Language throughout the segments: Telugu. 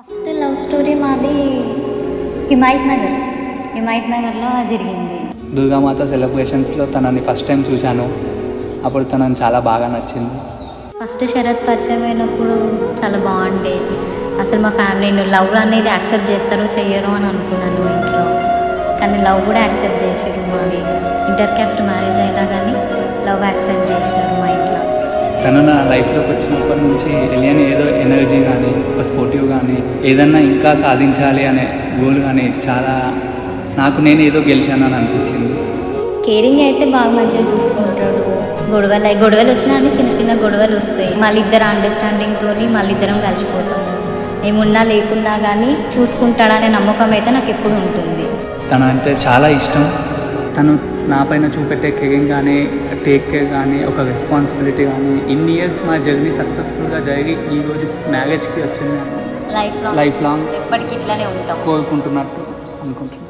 ఫస్ట్ లవ్ స్టోరీ మాది హిమాయత్ నగర్లో జరిగింది. దుర్గామాత సెలబ్రేషన్స్లో తనని ఫస్ట్ టైం చూశాను. అప్పుడు తనని చాలా బాగా నచ్చింది. ఫస్ట్ శరత్ పరిచయం అయినప్పుడు చాలా బాగుండే. అసలు మా ఫ్యామిలీ లవ్ అనేది యాక్సెప్ట్ చేస్తారో చెయ్యరో అని అనుకున్నాను ఇంట్లో, కానీ లవ్ కూడా యాక్సెప్ట్ చేసారు. మాది ఇంటర్ క్యాస్ట్ మ్యారేజ్ అయినా కానీ లవ్ యాక్సెప్ట్ చేసినారు మా ఇంట్లో. తను నా లైఫ్లోకి వచ్చినప్పటి నుంచి తెలియని ఏదో ఎనర్జీ కానీ ఒక స్పోర్టివ్ కానీ ఏదన్నా ఇంకా సాధించాలి అనే గోల్ కానీ చాలా నాకు నేను ఏదో గెలిచానని అనిపించింది. కేరింగ్ అయితే బాగా మంచిగా చూసుకుంటాడు. గొడవలు వచ్చినా అని చిన్న చిన్న గొడవలు వస్తాయి, మళ్ళీ ఇద్దరు అండర్స్టాండింగ్తో మళ్ళీ ఇద్దరం కలిసిపోతాము. ఏమున్నా లేకున్నా కానీ చూసుకుంటాడనే నమ్మకం అయితే నాకు ఎప్పుడు ఉంటుంది. తను అంటే చాలా ఇష్టం. తను నా పైన చూపెట్టే కేరింగ్ కానీ టేక్ కేర్ కానీ ఒక రెస్పాన్సిబిలిటీ కానీ ఇన్ని ఇయర్స్ మా జర్నీ సక్సెస్ఫుల్గా జరిగి ఈరోజు మ్యారేజ్కి వచ్చింది. లైఫ్ లాంగ్ ఎప్పటికీ ఇట్లానే ఉంటాం కోరుకుంటున్నట్టు అనుకుంటున్నాను.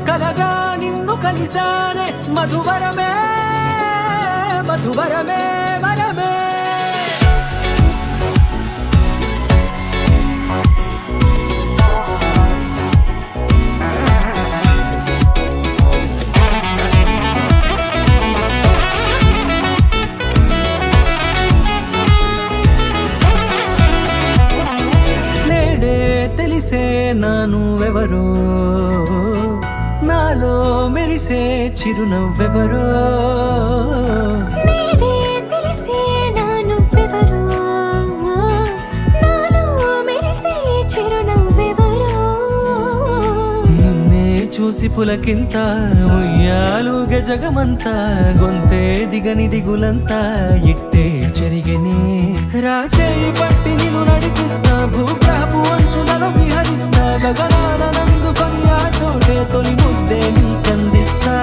కలగా నిన్ను కలిసానే మధువరమే మధువరమే వరమే. నేడే తెలిసే నానువెవరో, నాలో మెరిసే చిరునవ్వెవరో. నేడే తెలిసే నానువెవరో, నాలో మెరిసే చిరునవ్వెవరో. నిన్నే చూసి పులకింత ఉయ్యాలుగ జగమంతా, గొంతే దిగని దిగులంతా ఇట్టే చెరిగెనే. రాచేయి పట్టి నిన్ను నడిపిస్తా, భూగ్రహపు అంచులలో విహరిస్తా, గగనాల నందుకొని ఆ చోటే తొలి ముద్దే నీకందిస్తా.